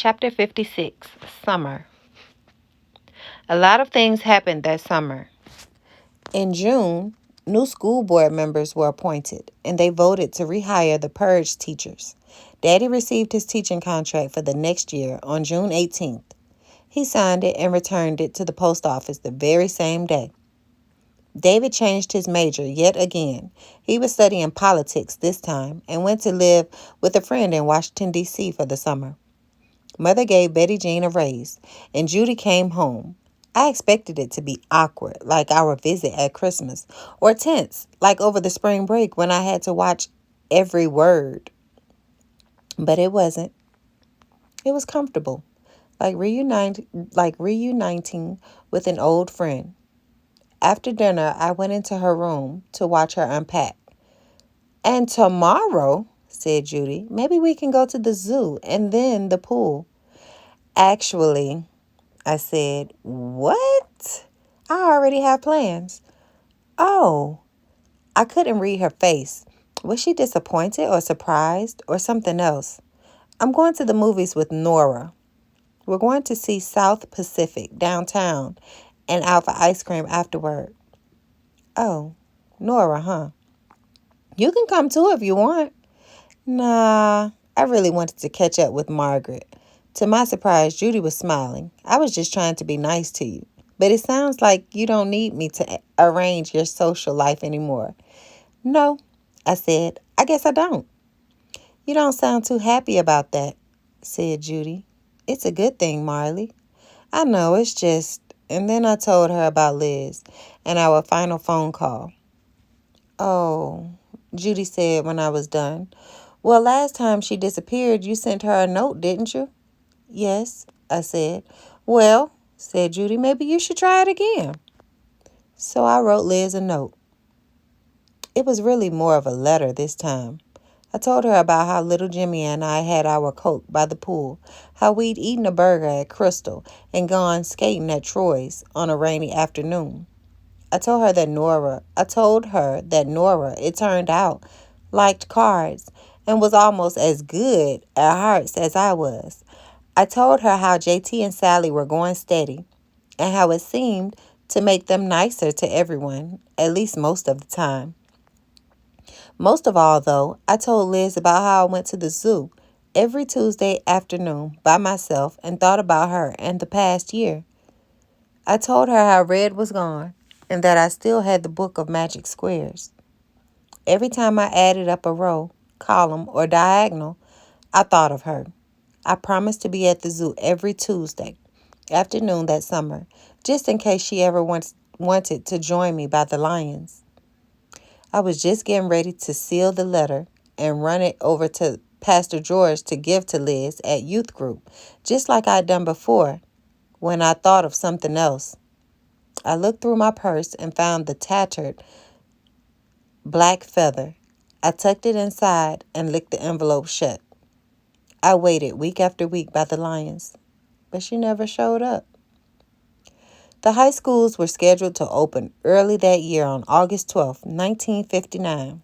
Chapter 56, Summer. A lot of things happened that summer. In June, new school board members were appointed, and they voted to rehire the purge teachers. Daddy received his teaching contract for the next year on June 18th. He signed it and returned it to the post office the very same day. David changed his major yet again. He was studying politics this time and went to live with a friend in Washington, D.C. for the summer. Mother gave Betty Jean a raise, and Judy came home. I expected it to be awkward, like our visit at Christmas, or tense, like over the spring break when I had to watch every word. But it wasn't. It was comfortable, like reuniting with an old friend. After dinner, I went into her room to watch her unpack. And tomorrow, said Judy, maybe we can go to the zoo and then the pool. Actually, I said, what? I already have plans. Oh, I couldn't read her face. Was she disappointed or surprised or something else? I'm going to the movies with Nora. We're going to see South Pacific downtown and out for ice cream afterward. Oh, Nora, huh? You can come too if you want. Nah, I really wanted to catch up with Margaret. To my surprise, Judy was smiling. I was just trying to be nice to you. But it sounds like you don't need me to arrange your social life anymore. No, I said. I guess I don't. You don't sound too happy about that, said Judy. It's a good thing, Marley. I know, it's just... And then I told her about Liz and our final phone call. Oh, Judy said when I was done. Well, last time she disappeared, you sent her a note, didn't you? Yes, I said. Well, said Judy, maybe you should try it again. So I wrote Liz a note. It was really more of a letter this time. I told her about how little Jimmy and I had our Coke by the pool, how we'd eaten a burger at Crystal and gone skating at Troy's on a rainy afternoon. I told her that Nora, it turned out, liked cards and was almost as good at hearts as I was. I told her how JT and Sally were going steady and how it seemed to make them nicer to everyone, at least most of the time. Most of all, though, I told Liz about how I went to the zoo every Tuesday afternoon by myself and thought about her and the past year. I told her how Red was gone and that I still had the book of magic squares. Every time I added up a row, column, or diagonal, I thought of her. I promised to be at the zoo every Tuesday afternoon that summer, just in case she ever wanted to join me by the lions. I was just getting ready to seal the letter and run it over to Pastor George to give to Liz at youth group, just like I'd done before, when I thought of something else. I looked through my purse and found the tattered black feather. I tucked it inside and licked the envelope shut. I waited week after week by the lions, but she never showed up. The high schools were scheduled to open early that year on August 12th, 1959.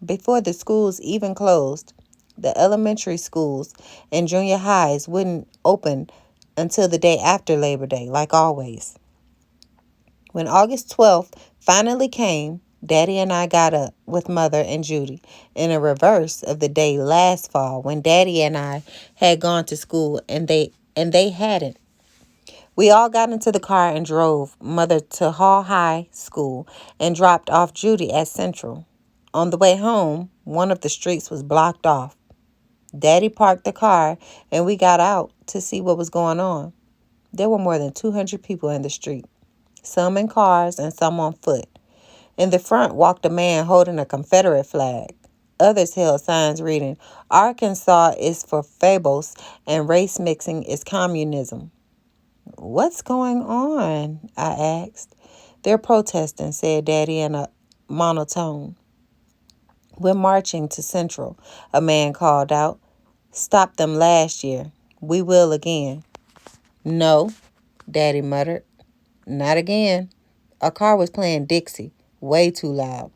Before the schools even closed, the elementary schools and junior highs wouldn't open until the day after Labor Day, like always. When August 12th finally came, Daddy and I got up with Mother and Judy in a reverse of the day last fall when Daddy and I had gone to school and they hadn't. We all got into the car and drove Mother to Hall High School and dropped off Judy at Central. On the way home, one of the streets was blocked off. Daddy parked the car and we got out to see what was going on. There were more than 200 people in the street, some in cars and some on foot. In the front walked a man holding a Confederate flag. Others held signs reading, Arkansas is for fables and race mixing is communism. What's going on? I asked. They're protesting, said Daddy in a monotone. We're marching to Central, a man called out. Stopped them last year. We will again. No, Daddy muttered. Not again. A car was playing Dixie, way too loud.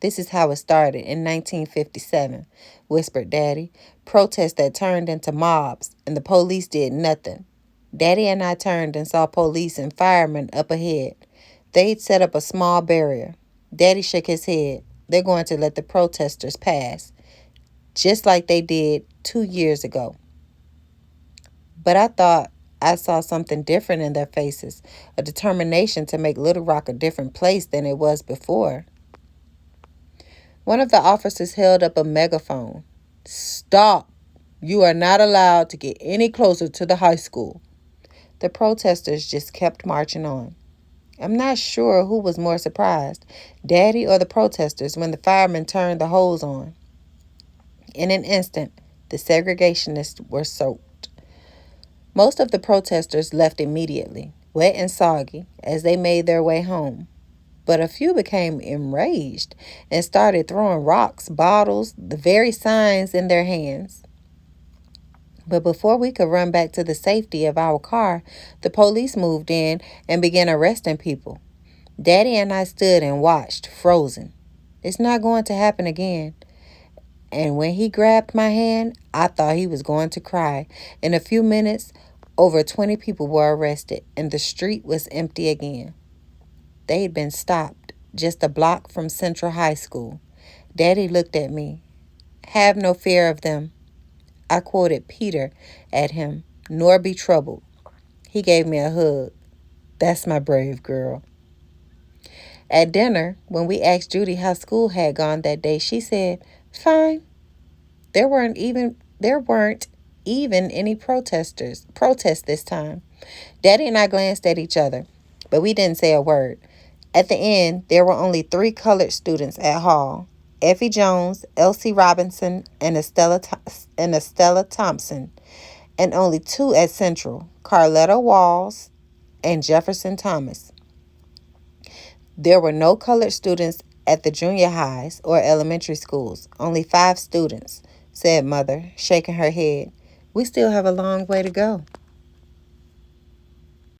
This is how it started in 1957, whispered Daddy. Protests that turned into mobs, and the police did nothing. Daddy and I turned and saw police and firemen up ahead. They'd set up a small barrier. Daddy shook his head. They're going to let the protesters pass, just like they did 2 years ago. But I thought I saw something different in their faces, a determination to make Little Rock a different place than it was before. One of the officers held up a megaphone. Stop! You are not allowed to get any closer to the high school. The protesters just kept marching on. I'm not sure who was more surprised, Daddy or the protesters, when the firemen turned the hose on. In an instant, the segregationists were soaked. Most of the protesters left immediately, wet and soggy, as they made their way home. But a few became enraged and started throwing rocks, bottles, the very signs in their hands. But before we could run back to the safety of our car, the police moved in and began arresting people. Daddy and I stood and watched, frozen. It's not going to happen again. And when he grabbed my hand, I thought he was going to cry. In a few minutes, over 20 people were arrested, and the street was empty again. They had been stopped just a block from Central High School. Daddy looked at me. Have no fear of them. I quoted Peter at him, nor be troubled. He gave me a hug. That's my brave girl. At dinner, when we asked Judy how school had gone that day, she said, fine. There weren't even any protests this time. Daddy and I glanced at each other, but we didn't say a word. At the end, there were only 3 colored students at Hall: Effie Jones, Elsie Robinson, and Estella Thompson, and only 2 at Central, Carletta Walls and Jefferson Thomas. There were no colored students at the junior highs or elementary schools, only 5 students, said Mother, shaking her head. We still have a long way to go.